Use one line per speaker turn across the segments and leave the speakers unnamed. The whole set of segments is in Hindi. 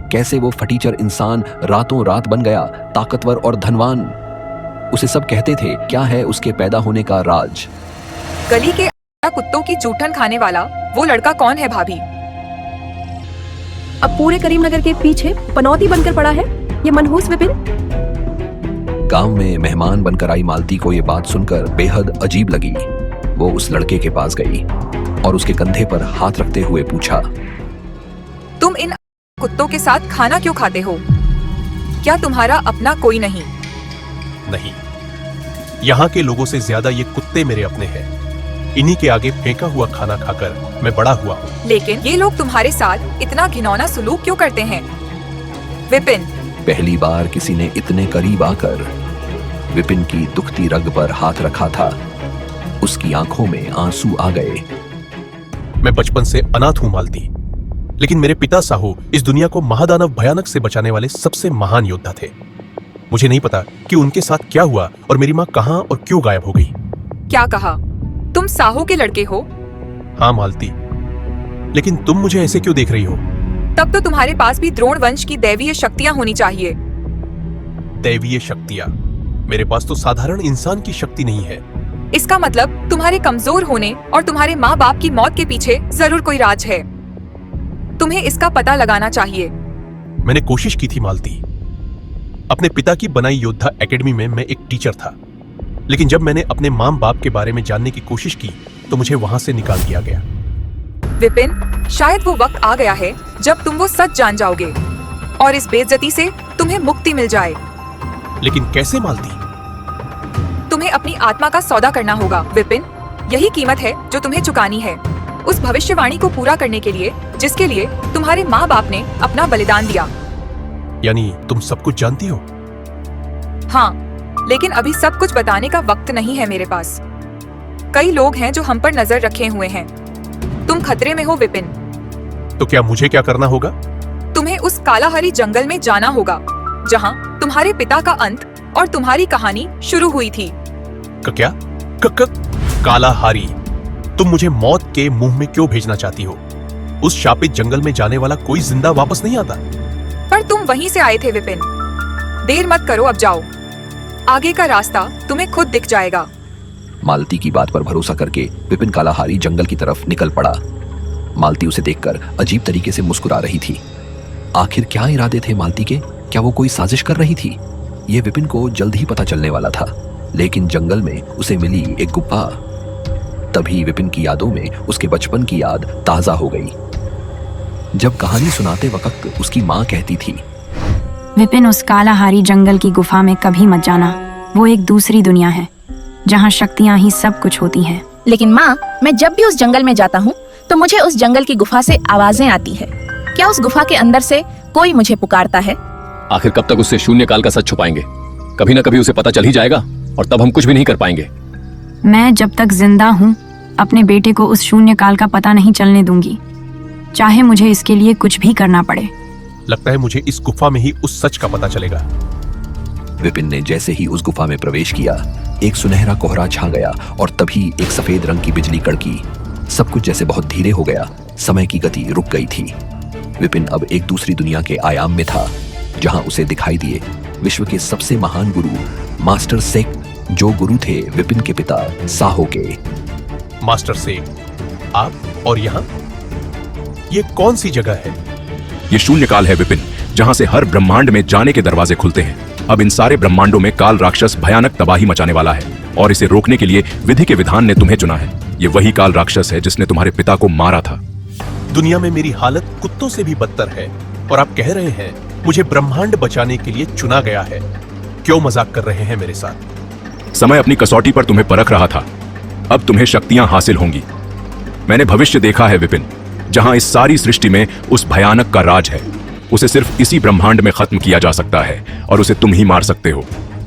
कैसे वो फटीचर इंसान रातों रात बन गया ताकतवर और धनवान। उसे सब कहते थे क्या है उसके पैदा होने का राज।
गली के कुत्तों की जूठन खाने वाला वो लड़का कौन है भाभी?
अब पूरे करीमनगर के पीछे पनौती बनकर पड़ा है ये मनहूस विपिन।
गांव में मेहमान बनकर आई मालती को ये बात सुनकर बेहद अजीब लगी। वो उस लड़के के पास गई और उसके कंधे पर हाथ रखते हुए पूछा,
तुम इन कुत्तों के साथ खाना क्यों खाते हो? क्या तुम्हारा अपना कोई नहीं?
नहीं, यहाँ के लोगों से ज्यादा ये कुत्ते मेरे अपने हैं। इन्हीं के आगे फेंका हुआ खाना खाकर मैं बड़ा हुआ हूँ।
लेकिन ये लोग तुम्हारे साथ इतना घिनौना सुलूक क्यों करते हैं? विपिन,
पहली बार किसी ने इतने करीब आकर विपिन की दुखती रग पर हाथ रखा था। उसकी आंखों में आंसू आ गए।
मैं बचपन से अनाथ हूँ मालती, लेकिन मेरे पिता साहू इस दुनिया को महादानव भयानक से बचाने वाले सबसे महान योद्धा थे। मुझे नहीं पता कि उनके साथ क्या हुआ और मेरी माँ कहाँ और क्यों गायब हो गई।
क्या कहा? तुम साहू के लड़के हो?
हाँ मालती, लेकिन तुम मुझे ऐसे क्यों देख रही हो?
तब तो तुम्हारे पास भी द्रोण वंश की दैवीय शक्तियाँ होनी चाहिए।
दैवीय शक्तियाँ? मेरे पास तो साधारण इंसान की शक्ति नहीं है।
इसका मतलब तुम्हारे कमजोर होने और तुम्हारे माँ बाप की मौत के पीछे जरूर कोई राज है। तुम्हें इसका पता लगाना चाहिए।
मैंने कोशिश की थी मालती। अपने पिता की बनाई योद्धा एकेडमी में मैं एक टीचर था, लेकिन जब मैंने अपने माँ बाप के बारे में जानने की कोशिश की तो मुझे वहां से निकाल दिया गया।
विपिन, शायद वो वक्त आ गया है जब तुम वो सच जान जाओगे और इस बेइज्जती से तुम्हें मुक्ति मिल जाए।
लेकिन कैसे मालती?
तुम्हें अपनी आत्मा का सौदा करना होगा विपिन। यही कीमत है जो तुम्हें चुकानी है, उस भविष्यवाणी को पूरा करने के लिए जिसके लिए तुम्हारे माँ बाप ने अपना बलिदान दिया।
यानी तुम सब कुछ जानती हो?
हाँ, लेकिन अभी सब कुछ बताने का वक्त नहीं है मेरे पास। कई लोग हैं जो हम पर नजर रखे हुए हैं। तुम खतरे में हो विपिन।
तो क्या मुझे क्या करना होगा?
तुम्हें उस कालाहरी जंगल में जाना होगा जहाँ तुम्हारे पिता का अंत और तुम्हारी कहानी शुरू हुई थी।
क्या? कालाहारी? तुम मुझे मौत के मुंह में क्यों भेजना चाहती हो? उस शापित जंगल में जाने वाला कोई जिंदा वापस नहीं आता।
पर तुम वहीं से आए थे विपिन। देर मत करो, अब जाओ। आगे का रास्ता तुम्हें खुद दिख जाएगा।
मालती की बात पर भरोसा करके विपिन कालाहारी जंगल की तरफ निकल पड़ा। मालती उसे देखकर अजीब तरीके से मुस्कुरा रही थी। आखिर क्या इरादे थे मालती के? क्या वो कोई साजिश कर रही थी? ये विपिन को जल्द ही पता चलने वाला था। लेकिन जंगल में उसे मिली एक गुफा। तभी विपिन की यादों में उसके बचपन की याद ताजा हो गई। जब कहानी सुनाते वक्त उसकी माँ कहती थी,
विपिन, उस कालाहारी जंगल की गुफा में कभी मत जाना। वो एक दूसरी दुनिया है जहाँ शक्तियाँ ही सब कुछ होती हैं।
लेकिन माँ, मैं जब भी उस जंगल में जाता हूँ तो मुझे उस जंगल की गुफा से आवाजें आती है। क्या उस गुफा के अंदर से कोई मुझे पुकारता है?
आखिर कब तक उससे शून्यकाल का सच छुपाएंगे? कभी न कभी उसे पता चल ही जाएगा और तब हम कुछ भी नहीं कर पाएंगे।
मैं जब तक जिंदा हूँ अपने बेटे को उस शून्यकाल का पता नहीं चलने दूंगी, चाहे मुझे इसके लिए कुछ भी करना पड़े।
लगता है मुझे इस गुफा में ही उस सच का पता चलेगा।
विपिन ने जैसे ही उस गुफा में प्रवेश किया, एक सुनहरा कोहरा छा गया और तभी एक सफेद रंग की बिजली कड़की। सब कुछ जैसे बहुत धीरे हो गया। समय की गति रुक गई थी। विपिन अब एक दूसरी दुनिया के आयाम में था, जहां उसे दिखाई दिए विश्व के सबसे महान गुरु मास्टर सेक, जो गुरु थे विपिन के पिता साहो के।
मास्टर सेक, आप? और यहाँ ये कौन सी जगह है?
ये शून्यकाल है विपिन, जहां से हर ब्रह्मांड में जाने के दरवाजे खुलते हैं। अब इन सारे ब्रह्मांडों में काल राक्षस भयानक तबाही मचाने वाला है और इसे रोकने के लिए विधि के विधान ने तुम्हें चुना है। ये वही काल राक्षस है जिसने तुम्हारे पिता को मारा था।
दुनिया में मेरी हालत कुत्तों से भी बदतर है और आप कह रहे हैं मुझे ब्रह्मांड बचाने के लिए चुना गया है। क्यों मजाक कर रहे हैं मेरे साथ?
समय अपनी कसौटी पर तुम्हें परख रहा था। अब तुम्हें शक्तियां हासिल होंगी। मैंने भविष्य देखा है विपिन, जहां इस सारी सृष्टि में उस भयानक का राज है। उसे सिर्फ इसी ब्रह्मांड में खत्म किया जा सकता है और उसे तुम ही मार सकते हो।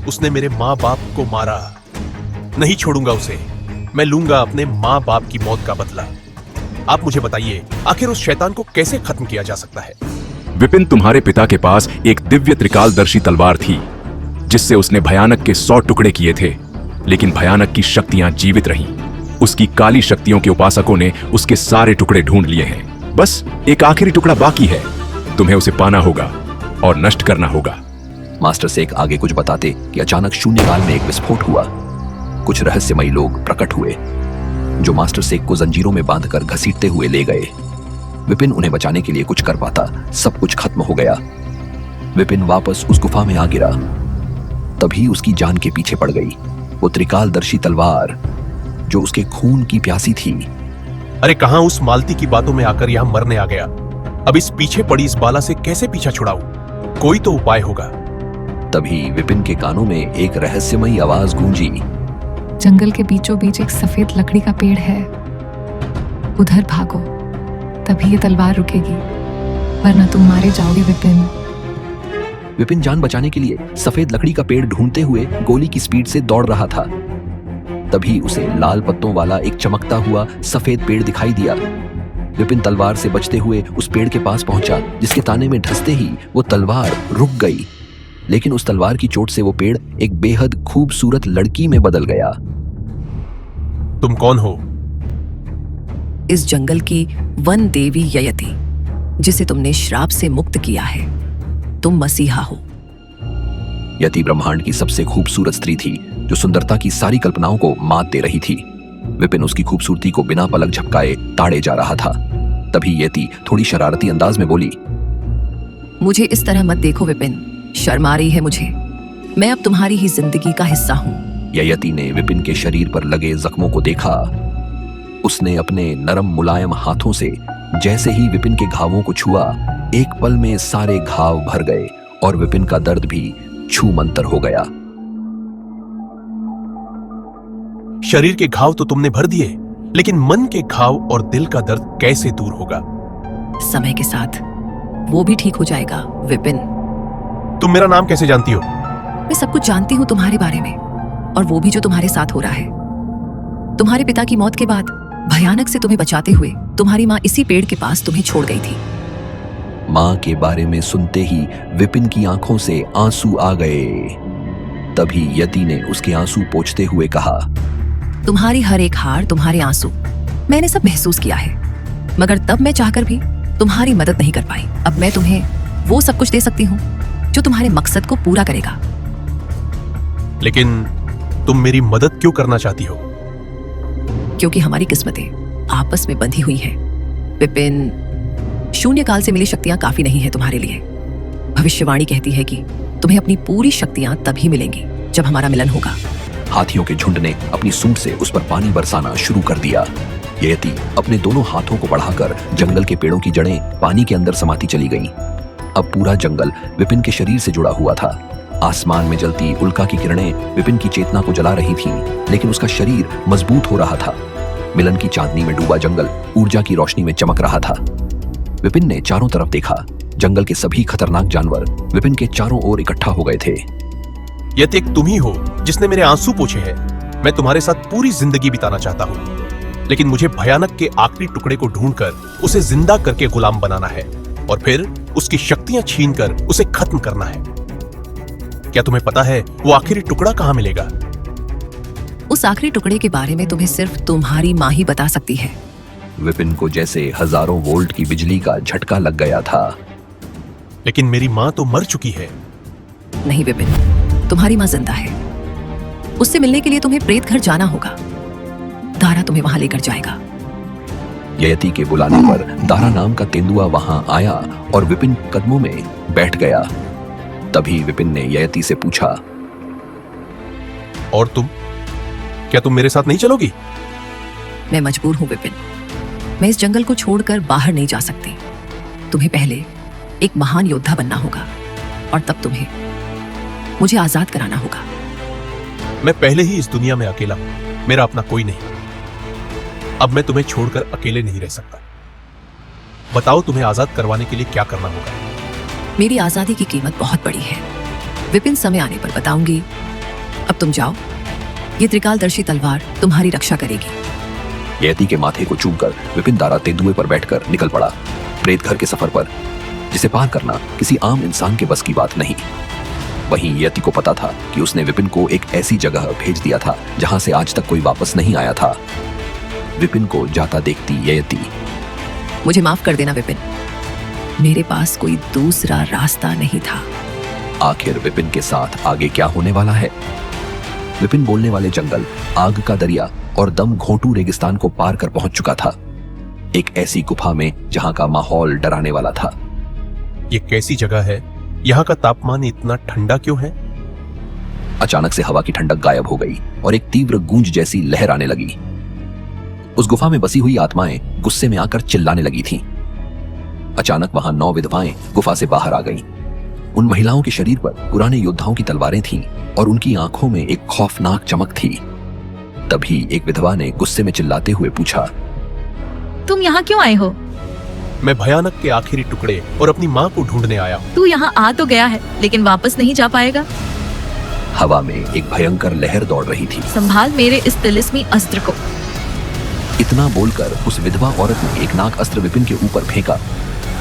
उसने मेरे माँ बाप को मारा। नहीं छोड़ूंगा उसे। मैं लूंगा अपने माँ बाप की मौत का बदला। आप मुझे बताइए, आखिर उस शैतान को कैसे खत्म किया जा सकता है?
विपिन, तुम्हारे पिता के पास एक दिव्य त्रिकालदर्शी तलवार थी जिससे उसने भयानक के 100 टुकड़े किए थे, लेकिन भयानक की शक्तियां जीवित रहीं। उसकी काली शक्तियों के उपासकों ने उसके सारे टुकड़े ढूंढ लिए हैं। बस एक आखिरी टुकड़ा बाकी है। तुम्हें उसे पाना होगा और नष्ट करना होगा।
मास्टर सेक आगे कुछ बताते कि अचानक शून्यकाल में एक विस्फोट हुआ। कुछ रहस्यमयी लोग प्रकट हुए जो मास्टर सेक को जंजीरों में बांधकर घसीटते हुए ले गए। विपिन उन्हें बचाने के लिए कुछ कर पाता, सब कुछ खत्म हो गया। विपिन वापस उस गुफा में आ गिरा। तभी उसकी जान के पीछे पड़ गई वो त्रिकालदर्शी तलवार जो उसके खून की प्यासी थी।
अरे कहां उस मालती की बातों में आकर यहां मरने आ गया। अब इस पीछे पड़ी इस बाला से कैसे पीछा छुड़ाऊं? कोई तो उपाय होगा।
तभी विपिन के कानों में एक रहस्यमयी आवाज गूंजी।
जंगल के बीचों बीच एक सफेद लकड़ी का पेड़ है, उधर भागो, तभी ये तलवार रुकेगी, वरना तुम मारे जाओगे विपिन।
विपिन जान बचाने के लिए सफेद लकड़ी का पेड़ ढूंढते हुए गोली की स्पीड से दौड़ रहा था। तभी उसे लाल पत्तों वाला एक चमकता हुआ सफेद पेड़ दिखाई दिया। विपिन तलवार से बचते हुए उस पेड़ के पास पहुंचा, जिसके ताने में धंसते ही वो तलवार रुक गई। लेकिन उस तलवार की चोट से वो पेड़ एक बेहद खूबसूरत लड़की में बदल गया।
तुम कौन हो?
इस जंगल की वन देवी ययति, जिसे तुमने श्राप से मुक्त किया है। तुम मसीहा हो।
यति ब्रह्मांड की सबसे खूबसूरत स्त्री थी जो सुंदरता की सारी कल्पनाओं को मात दे रही थी। विपिन उसकी खूबसूरती को बिना पलक झपकाए ताड़े जा रहा था। तभी यति थोड़ी शरारती अंदाज में बोली,
मुझे इस तरह मत देखो विपिन, शर्म आ रही है मुझे। मैं अब तुम्हारी ही जिंदगी का हिस्सा हूं।
यति ने विपिन के शरीर पर लगे जख्मों को देखा। उसने अपने नरम मुलायम हाथों से जैसे ही विपिन के घावों को छुआ, एक पल में सारे घाव भर गए और विपिन का दर्द भी छूमंतर हो गया।
शरीर के घाव तो तुमने भर दिए, लेकिन मन के घाव और दिल का दर्द कैसे दूर होगा?
समय के साथ वो भी ठीक हो जाएगा विपिन।
तुम मेरा नाम कैसे जानती हो?
मैं सब कुछ जानती हूँ तुम्हारे बारे में, और वो भी जो तुम्हारे साथ हो रहा है। तुम्हारे पिता की मौत के बाद भयानक से तुम्हें बचाते हुए तुम्हारी माँ इसी पेड़ के पास तुम्हें छोड़ गई थी।
माँ के बारे में सुनते ही विपिन की आंखों से आंसू आ गए। तभी यति ने उसके आंसू पोंछते हुए कहा,
तुम्हारी हर एक हार, तुम्हारे आंसू, मैंने सब महसूस किया है, मगर तब मैं चाहकर भी तुम्हारी मदद नहीं कर पाई। अब मैं तुम्हें वो सब कुछ दे सकती हूँ जो तुम्हारे मकसद को पूरा करेगा।
लेकिन तुम मेरी मदद क्यों करना चाहती हो?
क्योंकि हमारी किस्मतें आपस में बंधी हुई हैं विपिन। शून्य काल से मिली शक्तियां काफी नहीं है तुम्हारे लिए। भविष्यवाणी कहती है कि तुम्हें अपनी पूरी शक्तियां तभी मिलेंगी जब हमारा मिलन होगा।
हाथियों के झुंड ने अपनी सूंड से उस पर पानी बरसाना शुरू कर दिया। यति अपने दोनों हाथों को बढ़ाकर जंगल के पेड़ों की जड़ें पानी के अंदर समाती चली गईं। अब पूरा जंगल विपिन के शरीर से जुड़ा हुआ था। आसमान में जलती उल्का की किरणें विपिन की चेतना को जला रही थीं, लेकिन उसका शरीर मजबूत हो रहा था। मिलन की चांदनी में डूबा जंगल ऊर्जा की रोशनी में चमक रहा था। विपिन ने चारों तरफ देखा। जंगल के सभी खतरनाक जानवर विपिन के चारों ओर इकट्ठा हो गए थे।
यति एक तुम ही हो जिसने मेरे आंसू पोंछे हैं। मैं तुम्हारे साथ पूरी जिंदगी बिताना चाहता हूँ, लेकिन मुझे भयानक के आखिरी टुकड़े को ढूंढकर उसे जिंदा करके गुलाम बनाना है और फिर उसकी शक्तियां छीनकर उसे खत्म करना है। क्या तुम्हें पता है वो आखिरी टुकड़ा कहां मिलेगा?
उस आखिरी टुकड़े के बारे में तुम्हें सिर्फ तुम्हारी माँ ही बता सकती है।
विपिन को जैसे हजारों वोल्ट की बिजली का झटका लग गया था।
लेकिन मेरी माँ तो मर चुकी है।
नहीं विपिन, तुम्हारी माँ जिंदा है। उससे मिलने के लिए तुम्हें प्रेत घर जाना होगा। दारा तुम्हें वहां लेकर जाएगा।
यति के बुलाने पर दारा नाम का तेंदुआ वहां आया और विपिन कदमों में बैठ गया। तभी विपिन ने यति से पूछा,
और तुम? क्या तुम मेरे साथ नहीं चलोगी?
मैं मजबूर हूं विपिन। मैं इस जंगल को छोड़कर बाहर नहीं जा सकती। तुम्हें पहले एक महान योद्धा बनना होगा और तब तुम्हें मुझे आजाद कराना होगा।
मैं पहले ही इस दुनिया में अकेला हूं। मेरा अपना कोई नहीं। अब मैं तुम्हें छोड़कर अकेले नहीं रह सकता। बताओ तुम्हें आजाद करवाने के लिए क्या करना होगा?
मेरी आजादी की कीमत बहुत बड़ी है विपिन, समय आने पर बताऊंगी। अब तुम जाओ, ये त्रिकालदर्शी तलवार तुम्हारी रक्षा करेगी।
यति के माथे को चूमकर विपिन दारा तेंदुए पर बैठकर निकल पड़ा, प्रेत घर के सफर पर, जिसे पार करना किसी आम इंसान के बस की बात नहीं। वहीं यति को पता था कि उसने विपिन को एक ऐसी जगह भेज दिया था जहां से आज तक कोई वापस नहीं आया था। विपिन को जाता देखती यति,
मुझे माफ कर देना विपिन, मेरे पास कोई दूसरा रास्ता नहीं था।
आखिर विपिन के साथ आगे क्या होने वाला है? विपिन बोलने वाले जंगल, आग का दरिया और दम घोंटू रेगिस्तान को पार कर पहुंच चुका था, एक ऐसी गुफा में जहां का माहौल डराने वाला था।
ये कैसी जगह है? यहाँ का तापमान इतना ठंडा क्यों है?
अचानक से हवा की ठंडक गायब हो गई और एक तीव्र गूंज जैसी लहर आने लगी। उस गुफा में बसी हुई आत्माएं गुस्से में आकर चिल्लाने लगी थीं। अचानक वहां 9 विधवाएं गुफा से बाहर आ गईं। उन महिलाओं के शरीर पर पुराने योद्धाओं की तलवारें थीं और उनकी आंखों में एक खौफनाक चमक थी। तभी एक विधवा ने गुस्से में चिल्लाते हुए पूछा,
तुम यहाँ क्यों आए हो?
मैं भयानक के आखिरी टुकड़े और अपनी माँ को ढूंढने आया हूँ।
तू यहाँ आ तो गया है, लेकिन वापस नहीं जा पाएगा।
हवा में एक भयंकर लहर दौड़ रही थी।
संभाल मेरे इस तिलिस्मी अस्त्र को।
इतना बोलकर उस विधवा औरत ने एक नाग अस्त्र विपिन के ऊपर फेंका।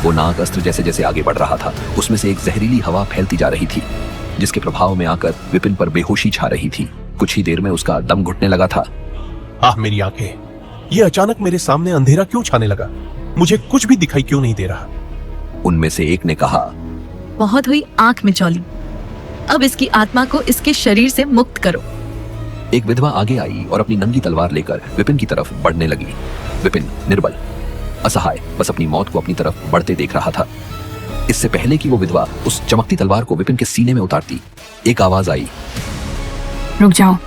वो नाग अस्त्र जैसे जैसे आगे बढ़ रहा था, उसमें से एक जहरीली हवा फैलती जा रही थी, जिसके प्रभाव में आकर विपिन पर बेहोशी छा रही थी। कुछ ही देर में उसका दम घुटने लगा था।
आह मेरी आंखें, ये अचानक मेरे सामने अंधेरा क्यों छाने लगा? मुझे कुछ भी दिखाई क्यों नहीं दे रहा?
उनमें से एक ने कहा,
बहुत हुई आंख में चौली, अब इसकी आत्मा को इसके शरीर से मुक्त करो।
एक विधवा आगे आई और अपनी नंगी तलवार लेकर विपिन की तरफ बढ़ने लगी। विपिन निर्बल, असहाय, बस अपनी मौत को अपनी तरफ बढ़ते देख रहा था। इससे पहले कि वो विधवा उस चमकती तलवार को विपिन के सीने में उतारती, एक आवाज आई,
रुक जाओ।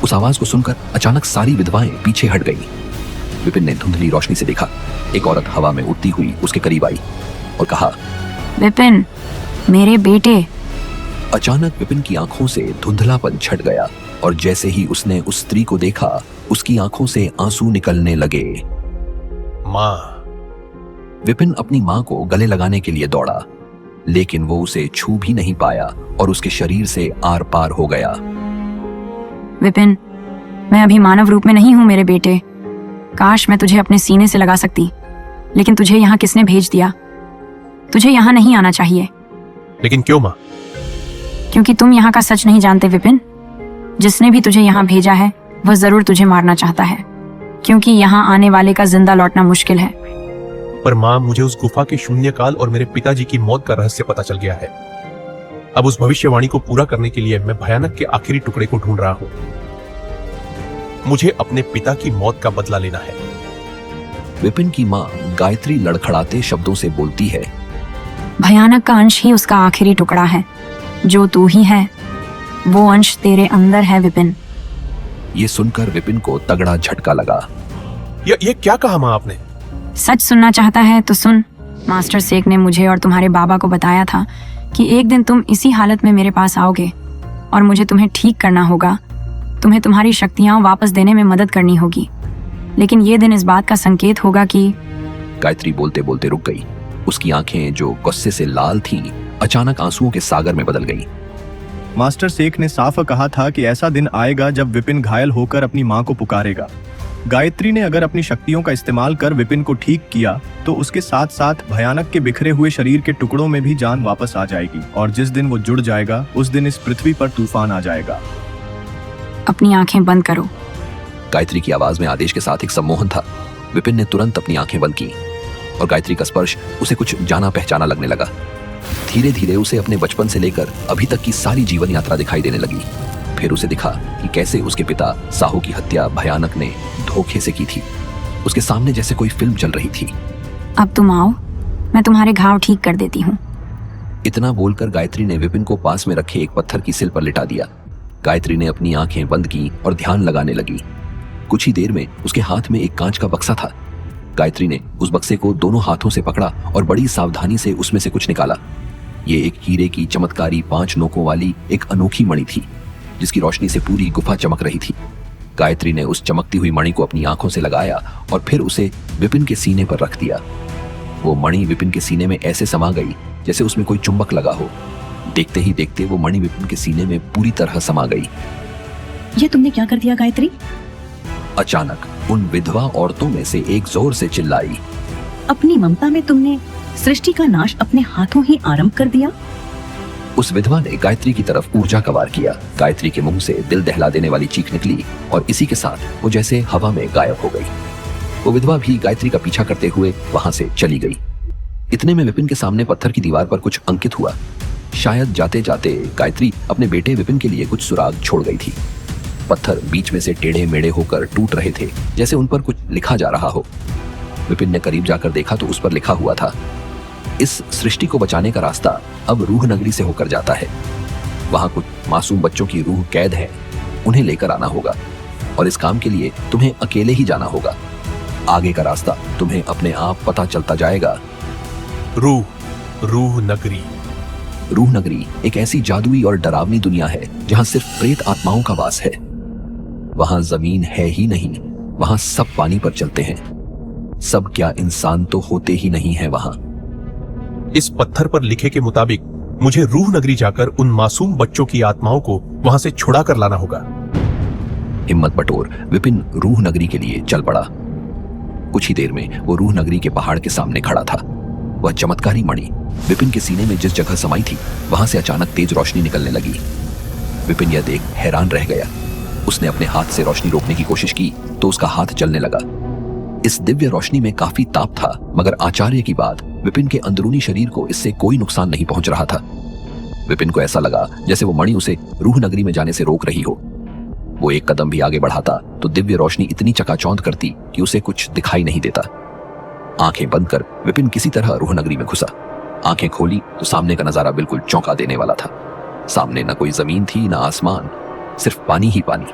उस आवाज को सुनकर अचानक सारी विधवाएं पीछे हट गईं। विपिन ने धुंधली रोशनी से देखा, एक औरत हवा में उड़ती हुई उसके करीब आई और कहा,
विपिन, मेरे बेटे।
अचानक विपिन की आंखों से धुंधलापन छट गया और जैसे ही उसने उस स्त्री को देखा, उसकी आंखों से आंसू निकलने लगे।
माँ।
विपिन अपनी मां को गले लगाने के लिए दौड़ा, लेकिन वो उसे छू भी नहीं पाया और उसके शरीर से आर पार हो गया।
विपिन, मैं अभी मानव रूप में नहीं हूँ मेरे बेटे। काश मैं तुझे अपने सीने से लगा सकती, लेकिन तुझे यहाँ किसने भेज दिया? तुझे यहाँ नहीं आना चाहिए।
लेकिन क्यों माँ?
क्योंकि तुम यहाँ का सच नहीं जानते विपिन। जिसने भी तुझे यहाँ भेजा है वह जरूर तुझे मारना चाहता है, क्योंकि यहाँ आने वाले का जिंदा लौटना मुश्किल है।
पर माँ, मुझे उस गुफा के शून्यकाल और मेरे पिताजी की मौत का रहस्य पता चल गया है। अब उस भविष्यवाणी को पूरा करने के लिए मैं भयानक के आखिरी टुकड़े को ढूंढ रहा हूँ। मुझे अपने पिता की मौत का बदला लेना है।
विपिन की मां गायत्री लड़खड़ाते शब्दों से बोलती है,
भयानक का अंश ही उसका आखिरी टुकड़ा है। जो तू ही है, वो अंश तेरे अंदर है विपिन।
ये सुनकर विपिन को तगड़ा झटका लगा।
ये क्या कहा माँ आपने?
सच सुनना चाहता है तो सुन। मास्टर शेख ने मुझे और तुम्हारे बाबा को बताया था कि एक दिन तुम इसी हालत में मेरे पास आओगे और मुझे तुम्हें ठीक करना होगा। तुम्हें तुम्हारी शक्तियां वापस देने में मदद करनी होगी, लेकिन ये दिन इस बात का संकेत होगा कि।
गायत्री बोलते बोलते रुक गई। उसकी आंखें जो गुस्से से लाल थीं, अचानक आंसुओं के सागर में बदल गईं।
मास्टर शेख ने साफ कहा था कि ऐसा दिन आएगा जब विपिन घायल होकर अपनी मां को पुकारेगा। गायत्री ने अगर अपनी शक्तियों का इस्तेमाल कर विपिन को ठीक किया तो उसके साथ साथ भयानक के बिखरे हुए शरीर के टुकड़ों में भी जान वापस आ जाएगी, और जिस दिन वो जुड़ जाएगा उस दिन इस पृथ्वी पर तूफान आ जाएगा।
अपनी आंखें बंद करो।
गायत्री की आवाज में आदेश के साथ एक सम्मोहन था। विपिन ने तुरंत अपनी आंखें बंद की और गायत्री का स्पर्श उसे कुछ जाना पहचाना लगने लगा। धीरे धीरे उसे अपने बचपन से लेकर अभी तक की सारी जीवन यात्रा दिखाई देने लगी। फिर उसे दिखा कि कैसे उसके पिता साहू की हत्या भयानक ने धोखे से की थी। उसके सामने जैसे कोई फिल्म चल रही थी।
अब तुम आओ, मैं तुम्हारे घाव ठीक कर देती हूँ।
इतना बोलकर गायत्री ने विपिन को पास में रखे एक पत्थर की सिल पर लिटा दिया। गायत्री ने अपनी आंखें बंद की और ध्यान लगाने लगी। कुछ ही देर में उसके हाथ में एक कांच का बक्सा था। गायत्री ने उस बक्से को दोनों हाथों से पकड़ा और बड़ी सावधानी से उसमें से कुछ निकाला। ये एक हीरे की चमत्कारी 5 नोकों वाली एक अनोखी मणि थी, जिसकी रोशनी से पूरी गुफा चमक रही थी। गायत्री ने उस चमकती हुई मणि को अपनी आंखों से लगाया और फिर उसे विपिन के सीने पर रख दिया। वो मणि विपिन के सीने में ऐसे समा गई जैसे उसमें कोई चुंबक लगा हो। देखते ही देखते वो मणि विपिन के सीने में पूरी तरह समा गई।
ये तुमने क्या कर दिया गायत्री?
अचानक उन विधवा औरतों में से एक जोर से चिल्लाई,
अपनी ममता में तुमने सृष्टि का नाश अपने हाथों ही आरंभ कर दिया।
उस विधवा ने गायत्री की तरफ ऊर्जा का वार किया। गायत्री के मुंह से दिल दहला देने वाली चीख निकली और इसी के साथ वो जैसे हवा में गायब हो गई। वो विधवा भी गायत्री का पीछा करते हुए वहां से चली गई। इतने में विपिन के सामने पत्थर की दीवार पर कुछ अंकित हुआ। शायद जाते जाते गायत्री अपने बेटे विपिन के लिए कुछ सुराग छोड़ गई थी। पत्थर बीच में से टेढ़े मेढ़े होकर टूट रहे थे, जैसे उन पर कुछ लिखा जा रहा हो। विपिन ने करीब जाकर देखा तो उस पर लिखा हुआ था, इस सृष्टि को बचाने का रास्ता अब रूह नगरी से होकर जाता है। वहां कुछ मासूम बच्चों की रूह कैद है, उन्हें लेकर आना होगा और इस काम के लिए तुम्हें अकेले ही जाना होगा। आगे का रास्ता तुम्हें अपने आप पता चलता जाएगा।
रूह नगरी।
रूह नगरी एक ऐसी जादुई और डरावनी दुनिया है जहां सिर्फ प्रेत आत्माओं का वास है। वहां जमीन है ही नहीं, वहां सब पानी पर चलते हैं। सब क्या इंसान तो होते ही नहीं है वहां।
इस पत्थर पर लिखे के मुताबिक मुझे रूह नगरी जाकर उन मासूम बच्चों की आत्माओं को वहां से छुड़ा कर लाना होगा।
हिम्मत बटोर विपिन रूह नगरी के लिए चल पड़ा। कुछ ही देर में वो रूह नगरी के पहाड़ के सामने खड़ा था। वह चमत्कारी मणि विपिन के सीने में जिस जगह समाई थी वहां से अचानक तेज रोशनी निकलने लगी। विपिन यह देख हैरान रह गया। उसने अपने हाथ से रोशनी रोकने की कोशिश की तो उसका हाथ जलने लगा। इस दिव्य रोशनी में काफी ताप था, मगर आश्चर्य की बात विपिन के अंदरूनी शरीर को इससे कोई नुकसान नहीं पहुंच रहा था। विपिन को ऐसा लगा जैसे वो मणि उसे रूह नगरी में जाने से रोक रही हो। वो एक कदम भी आगे बढ़ाता तो दिव्य रोशनी इतनी चकाचौंध करती कि उसे कुछ दिखाई नहीं देता। आंखें बंद कर विपिन किसी तरह रूह नगरी में घुसा। आंखें खोली तो सामने का नजारा बिल्कुल चौंका देने वाला था। सामने न कोई जमीन थी न आसमान, सिर्फ पानी ही पानी।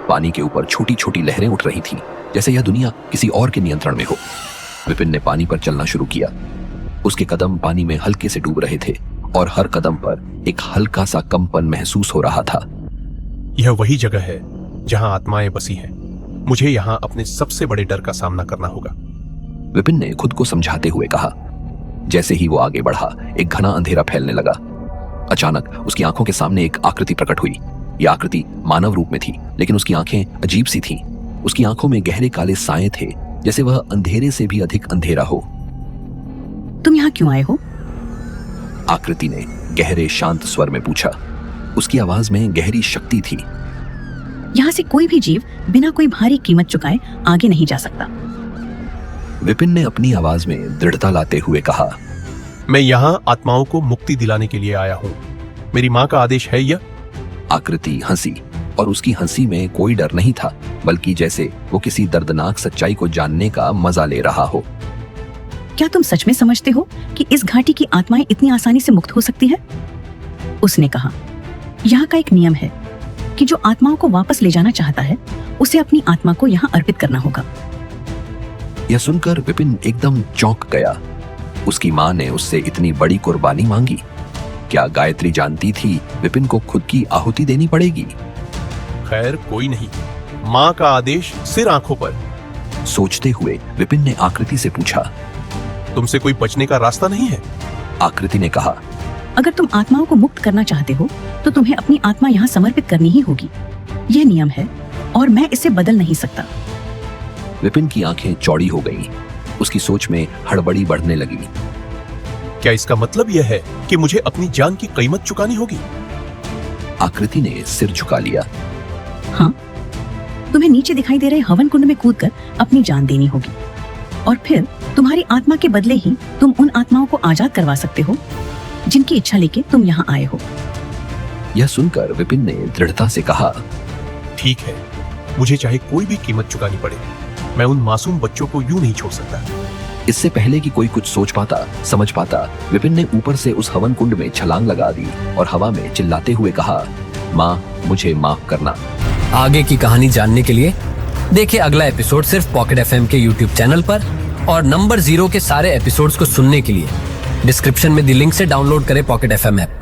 पानी के ऊपर छोटी छोटी लहरें उठ रही थीं, जैसे यह दुनिया किसी और के नियंत्रण में हो। विपिन ने पानी पर चलना शुरू किया। उसके कदम पानी में हल्के से डूब रहे थे और हर कदम पर एक हल्का सा कंपन महसूस हो रहा था।
यह वही जगह है जहां आत्माएं बसी हैं। मुझे यहां अपने सबसे बड़े डर का सामना करना होगा।
विपिन ने खुद को समझाते हुए कहा। जैसे ही वो आगे बढ़ा, एक घना अंधेरा फैलने लगा। अचानक उसकी आंखों के सामने एक आकृति प्रकट हुई। यह आकृति मानव रूप में थी, लेकिन उसकी आंखें अजीब सी थीं। उसकी आंखों में गहरे काले साए थे, जैसे वह अंधेरे से भी अधिक अंधेरा हो।
तुम यहाँ क्यों आए हो?
आकृति ने गहरे शांत स्वर में पूछा। उसकी आवाज में गहरी शक्ति थी।
यहाँ से कोई भी जीव बिना कोई भारी कीमत चुकाए आगे नहीं जा सकता।
विपिन ने अपनी आवाज में दृढ़ता लाते हुए कहा,
मैं यहाँ आत्माओं को मुक्ति दिलाने के लिए आया हूँ। मेरी माँ का आदेश है यह।
आकृति हंसी, और उसकी हंसी में कोई डर नहीं था, बल्कि जैसे वो किसी दर्दनाक सच्चाई को जानने का मजा ले रहा हो।
क्या तुम सच में समझते हो कि इस घाटी की आत्माएं इतनी आसानी से मुक्त हो सकती है? उसने कहा, यहाँ का एक नियम है कि जो आत्माओं को वापस ले जाना चाहता है उसे अपनी आत्मा को यहाँ अर्पित करना होगा।
यह सुनकर विपिन एकदम चौंक गया। उसकी माँ ने उससे इतनी बड़ी कुर्बानी मांगी। क्या गायत्री जानती थी विपिन को खुद की आहुति देनी पड़ेगी?
खैर कोई नहीं, माँ का आदेश सिर आंखों पर।
सोचते हुए विपिन ने आकृति से पूछा,
तुमसे कोई बचने का रास्ता नहीं है?
आकृति ने कहा,
अगर तुम आत्माओं को मुक्त करना चाहते हो तो तुम्हें अपनी आत्मा यहाँ समर्पित करनी ही होगी। यह नियम है और मैं इसे बदल नहीं सकता।
विपिन की आंखें चौड़ी हो गईं। उसकी सोच में हड़बड़ी बढ़ने लगी।
क्या इसका मतलब यह है कि मुझे अपनी जान की कीमत चुकानी होगी?
आकृति ने सिर झुका लिया।
हाँ, तुम्हें नीचे दिखाई दे रहे हवन कुंड में कूदकर अपनी जान देनी होगी और फिर तुम्हारी आत्मा के बदले ही तुम उन आत्माओं को आजाद करवा सकते हो जिनकी इच्छा लेके तुम यहाँ आए हो।
यह सुनकर विपिन ने दृढ़ता से कहा,
ठीक है, मुझे चाहे कोई भी कीमत चुकानी पड़े, मैं उन मासूम बच्चों को यूं नहीं छोड़ सकता।
इससे पहले कि कोई कुछ सोच पाता, समझ पाता, विपिन ने ऊपर से उस हवन कुंड में छलांग लगा दी और हवा में चिल्लाते हुए कहा, माँ, मुझे माफ करना।
आगे की कहानी जानने के लिए देखिए अगला एपिसोड सिर्फ पॉकेट एफएम के यूट्यूब चैनल पर, और नंबर 0 के सारे एपिसोड्स को सुनने के लिए डिस्क्रिप्शन में दी लिंक से डाउनलोड करें पॉकेट एफएम ऐप।